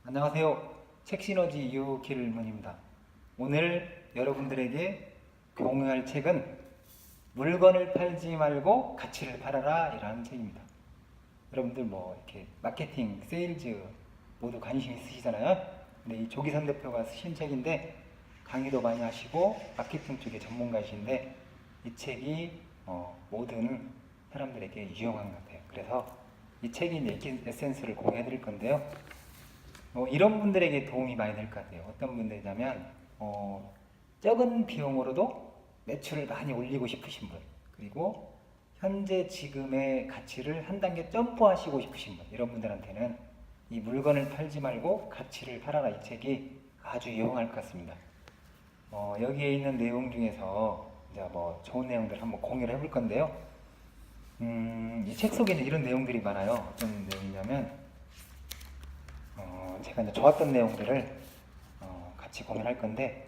안녕하세요. 책시너지 유길문입니다. 오늘 여러분들에게 공유할 책은 물건을 팔지 말고 가치를 팔아라 이라는 책입니다. 여러분들 뭐 이렇게 마케팅, 세일즈 모두 관심 있으시잖아요. 근데 이 조기선 대표가 쓰신 책인데 강의도 많이 하시고 마케팅 쪽에 전문가이신데 이 책이 모든 사람들에게 유용한 것 같아요. 그래서 이 책의 에센스를 공유해 드릴 건데요. 이런 분들에게 도움이 많이 될 것 같아요. 어떤 분들이냐면 적은 비용으로도 매출을 많이 올리고 싶으신 분, 그리고 현재 지금의 가치를 한 단계 점프하시고 싶으신 분, 이런 분들한테는 이 물건을 팔지 말고 가치를 팔아라 이 책이 아주 유용할 것 같습니다. 여기에 있는 내용 중에서 이제 뭐 좋은 내용들 한번 공유를 해볼 건데요. 이 책 속에는 이런 내용들이 많아요. 어떤 내용이냐면 제가 이제 좋았던 내용들을 같이 공유할 건데,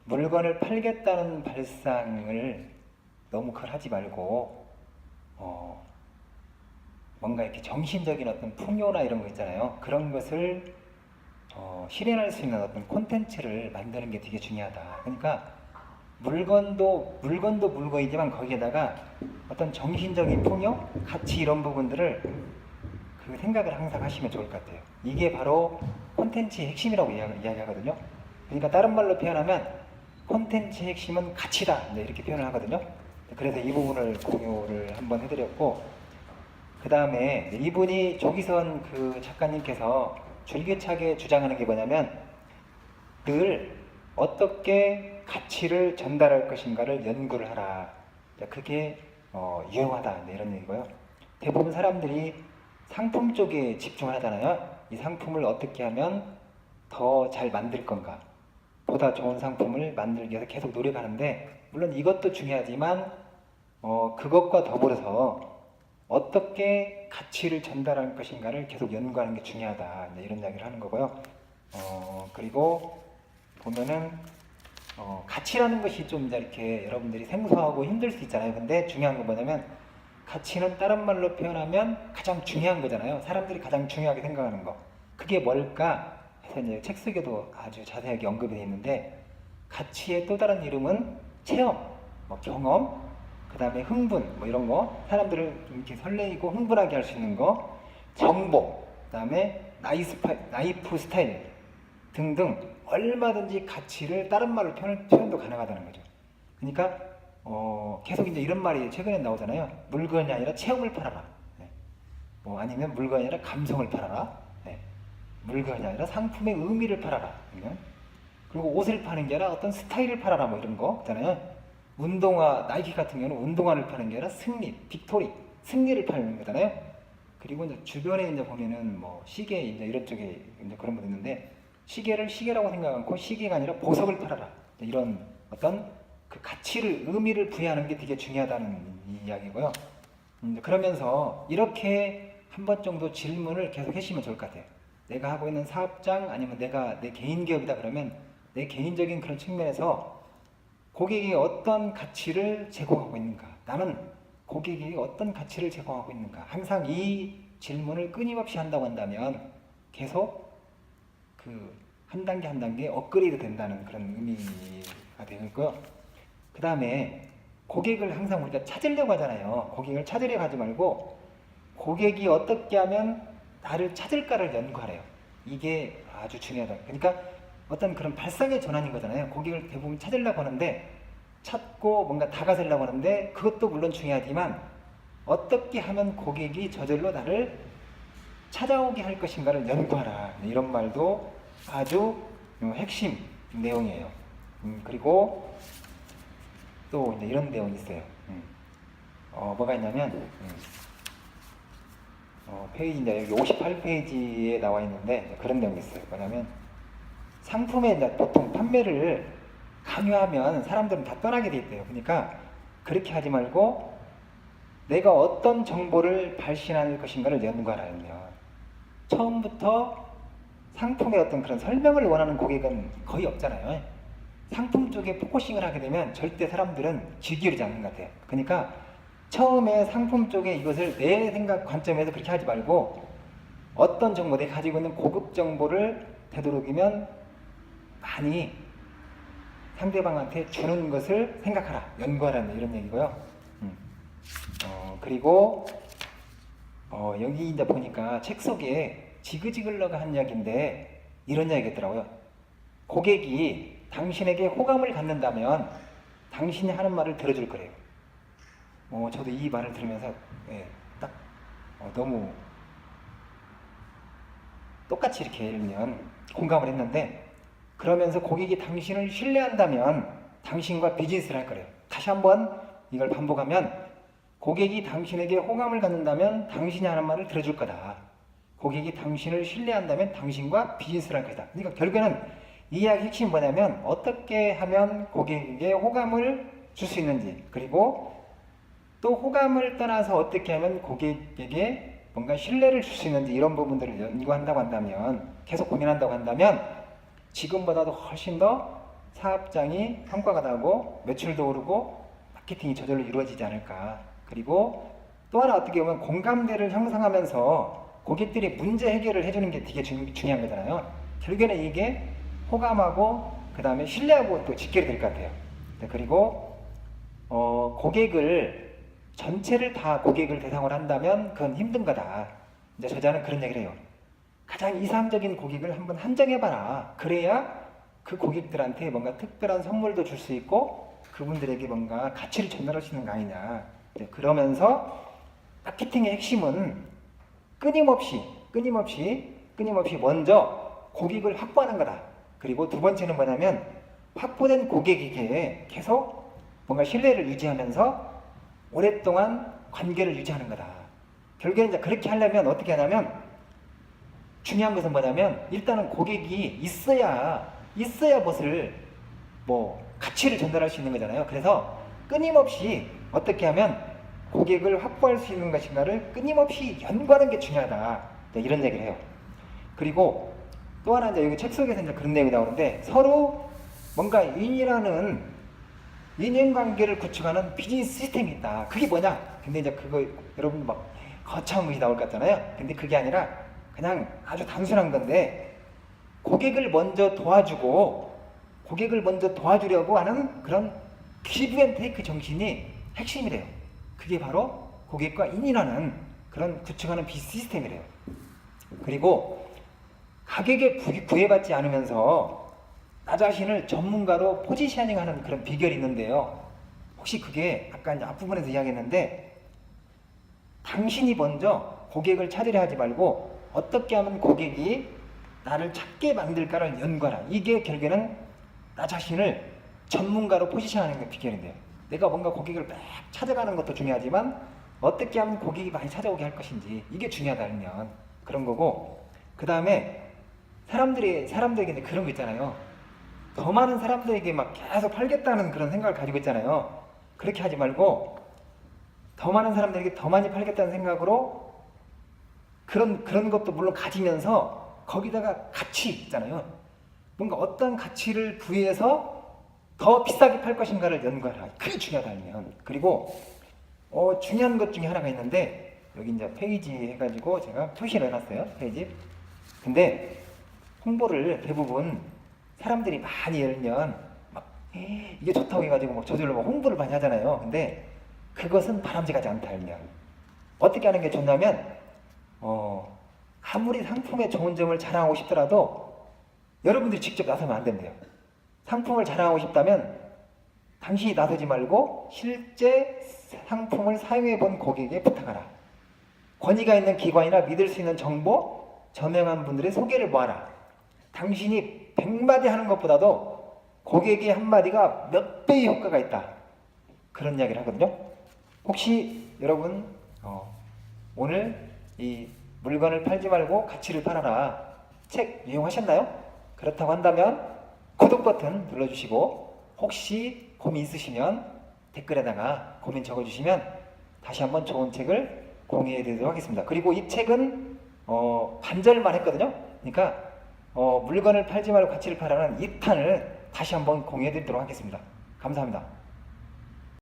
물건을 팔겠다는 발상을 너무 그걸 하지 말고 뭔가 이렇게 정신적인 어떤 풍요나 이런 거 있잖아요. 그런 것을 실현할 수 있는 어떤 콘텐츠를 만드는 게 되게 중요하다. 그러니까 물건도 물건이지만 거기에다가 어떤 정신적인 풍요, 가치 이런 부분들을 그 생각을 항상 하시면 좋을 것 같아요. 이게 바로 콘텐츠의 핵심이라고 이야기하거든요. 그러니까 다른 말로 표현하면 콘텐츠의 핵심은 가치다, 이렇게 표현을 하거든요. 그래서 이 부분을 공유를 한번 해드렸고, 그 다음에 이분이 조기선 그 작가님께서 줄기차게 주장하는 게 뭐냐면, 늘 어떻게 가치를 전달할 것인가를 연구를 하라. 그게 유용하다, 이런 얘기고요. 대부분 사람들이 상품 쪽에 집중을 하잖아요. 이 상품을 어떻게 하면 더 잘 만들 건가, 보다 좋은 상품을 만들기 위해서 계속 노력하는데, 물론 이것도 중요하지만 그것과 더불어서 어떻게 가치를 전달할 것인가를 계속 연구하는 게 중요하다, 이런 이야기를 하는 거고요. 그리고 보면은 가치라는 것이 좀 이렇게 여러분들이 생소하고 힘들 수 있잖아요. 근데 중요한 건 뭐냐면, 가치는 다른 말로 표현하면 가장 중요한 거잖아요. 사람들이 가장 중요하게 생각하는 거. 그게 뭘까 해서 이제 책 속에도 아주 자세하게 언급이 되어 있는데, 가치의 또 다른 이름은 체험, 경험, 그 다음에 흥분, 이런 거, 사람들을 좀 이렇게 설레이고 흥분하게 할 수 있는 거, 정보, 그 다음에 라이프 스타일 등등 얼마든지 가치를 다른 말로 표현도 가능하다는 거죠. 그러니까 계속 이제 이런 말이 최근에 나오잖아요. 물건이 아니라 체험을 팔아라. 네. 아니면 물건이 아니라 감성을 팔아라. 네. 물건이 아니라 상품의 의미를 팔아라. 그리고 옷을 파는 게 아니라 어떤 스타일을 팔아라, 이런 거 있잖아요. 운동화, 나이키 같은 경우는 운동화를 파는 게 아니라 승리, 빅토리, 승리를 파는 거잖아요. 그리고 이제 주변에 이제 보면은 시계 이제 이런 쪽에 이제 그런 분 있는데, 시계를 시계라고 생각하고 시계가 아니라 보석을 팔아라. 이런 어떤 그 가치를, 의미를 부여하는 게 되게 중요하다는 이야기고요. 그러면서 이렇게 한 번 정도 질문을 계속 해주시면 좋을 것 같아요. 내가 하고 있는 사업장, 아니면 내가 내 개인 기업이다 그러면 내 개인적인 그런 측면에서 고객이 어떤 가치를 제공하고 있는가, 나는 고객이 어떤 가치를 제공하고 있는가, 항상 이 질문을 끊임없이 한다고 한다면 계속 그 한 단계 한 단계 업그레이드 된다는 그런 의미가 되고요. 그 다음에 고객을 항상 우리가 찾으려고 하잖아요. 고객을 찾으려고 하지 말고 고객이 어떻게 하면 나를 찾을까를 연구하래요. 이게 아주 중요하다. 그러니까 어떤 그런 발상의 전환인 거잖아요. 고객을 대부분 찾으려고 하는데, 찾고 뭔가 다가서려고 하는데, 그것도 물론 중요하지만 어떻게 하면 고객이 저절로 나를 찾아오게 할 것인가를 연구하라, 이런 말도 아주 핵심 내용이에요. 그리고 또 이제 이런 내용이 있어요. 뭐가 있냐면 페이지 이제 여기 58페이지에 나와 있는데 그런 내용이 있어요. 뭐냐면, 상품의 이제 보통 판매를 강요하면 사람들은 다 떠나게 돼 있대요. 그러니까 그렇게 하지 말고 내가 어떤 정보를 발신할 것인가를 연구하라면, 처음부터 상품의 어떤 그런 설명을 원하는 고객은 거의 없잖아요. 상품 쪽에 포커싱을 하게 되면 절대 사람들은 귀 기울이지 않는 것 같아요. 그러니까 처음에 상품 쪽에 이것을 내 생각 관점에서 그렇게 하지 말고 어떤 정보, 내가 가지고 있는 고급 정보를 되도록이면 많이 상대방한테 주는 것을 생각하라, 연구하라는 이런 얘기고요. 그리고 여기 이제 보니까 책 속에 지그지글러가 한 이야기인데 이런 이야기겠더라고요. 고객이 당신에게 호감을 갖는다면 당신이 하는 말을 들어줄 거래요. 저도 이 말을 들으면서 딱 너무 똑같이 이렇게 읽으면 공감을 했는데, 그러면서 고객이 당신을 신뢰한다면 당신과 비즈니스를 할 거래요. 다시 한번 이걸 반복하면, 고객이 당신에게 호감을 갖는다면 당신이 하는 말을 들어줄 거다. 고객이 당신을 신뢰한다면 당신과 비즈니스를 할 거다. 그러니까 결국에는 이 이야기 핵심이 뭐냐면, 어떻게 하면 고객에게 호감을 줄 수 있는지, 그리고 또 호감을 떠나서 어떻게 하면 고객에게 뭔가 신뢰를 줄 수 있는지, 이런 부분들을 연구한다고 한다면, 계속 고민한다고 한다면 지금보다도 훨씬 더 사업장이 성과가 나고 매출도 오르고 마케팅이 저절로 이루어지지 않을까. 그리고 또 하나, 어떻게 보면 공감대를 형성하면서 고객들이 문제 해결을 해주는 게 되게 중요한 거잖아요. 결국에는 이게 호감하고 그 다음에 신뢰하고 또 직결이 될 것 같아요. 그리고 고객을 전체를 다 고객을 대상으로 한다면 그건 힘든 거다. 이제 저자는 그런 얘기를 해요. 가장 이상적인 고객을 한번 한정해봐라. 그래야 그 고객들한테 뭔가 특별한 선물도 줄 수 있고 그분들에게 뭔가 가치를 전달할 수 있는 거 아니냐. 그러면서 마케팅의 핵심은 끊임없이 먼저 고객을 확보하는 거다. 그리고 두 번째는 뭐냐면, 확보된 고객에게 계속 뭔가 신뢰를 유지하면서 오랫동안 관계를 유지하는 거다. 결국에는 이제 그렇게 하려면 어떻게 하냐면, 중요한 것은 뭐냐면, 일단은 고객이 있어야 무엇을 가치를 전달할 수 있는 거잖아요. 그래서 끊임없이 어떻게 하면 고객을 확보할 수 있는 것인가를 끊임없이 연구하는 게 중요하다. 이런 얘기를 해요. 그리고 또 하나, 이제 여기 책 속에서 이제 그런 내용이 나오는데, 서로 뭔가 인연관계를 구축하는 비즈니스 시스템이 있다. 그게 뭐냐? 근데 이제 그거 여러분 막 거창한 것이 나올 것 같잖아요. 근데 그게 아니라 그냥 아주 단순한 건데, 고객을 먼저 도와주려고 하는 그런 기브 앤 테이크 정신이 핵심이래요. 그게 바로 고객과 인연하는 그런 구축하는 비즈니스 시스템이래요. 그리고 가격에 구애받지 않으면서 나 자신을 전문가로 포지셔닝하는 그런 비결이 있는데요. 혹시 그게 아까 이제 앞부분에서 이야기했는데, 당신이 먼저 고객을 찾으려 하지 말고 어떻게 하면 고객이 나를 찾게 만들까를 연구하라. 이게 결국에는 나 자신을 전문가로 포지션하는 게 비결인데요. 내가 뭔가 고객을 막 찾아가는 것도 중요하지만 어떻게 하면 고객이 많이 찾아오게 할 것인지, 이게 중요하다면 그런 거고, 그 다음에 사람들에게 그런 거 있잖아요. 더 많은 사람들에게 막 계속 팔겠다는 그런 생각을 가지고 있잖아요. 그렇게 하지 말고 더 많은 사람들에게 더 많이 팔겠다는 생각으로 그런 것도 물론 가지면서 거기다가 가치 있잖아요. 뭔가 어떤 가치를 부여해서 더 비싸게 팔 것인가를 연구하라. 그게 중요하다면. 그리고 중요한 것 중에 하나가 있는데, 여기 이제 페이지 해가지고 제가 표시를 해놨어요. 페이지. 근데 홍보를 대부분 사람들이 많이 열면 막 이게 좋다고 해가지고 막 저절로 막 홍보를 많이 하잖아요. 근데 그것은 바람직하지 않다. 열면 어떻게 하는 게 좋냐면, 아무리 상품의 좋은 점을 자랑하고 싶더라도 여러분들이 직접 나서면 안 된대요. 상품을 자랑하고 싶다면 당신이 나서지 말고 실제 상품을 사용해 본 고객에게 부탁하라. 권위가 있는 기관이나 믿을 수 있는 정보, 저명한 분들의 소개를 모아라. 당신이 100마디 하는 것보다도 고객의 한마디가 몇 배의 효과가 있다. 그런 이야기를 하거든요. 혹시 여러분 오늘 이 물건을 팔지 말고 가치를 팔아라 책 이용하셨나요? 그렇다고 한다면 구독 버튼 눌러주시고, 혹시 고민 있으시면 댓글에다가 고민 적어주시면 다시 한번 좋은 책을 공유해 드리도록 하겠습니다. 그리고 이 책은 반절만 했거든요. 그러니까 물건을 팔지 말고 가치를 팔아라는 2탄을 다시 한번 공유해 드리도록 하겠습니다. 감사합니다.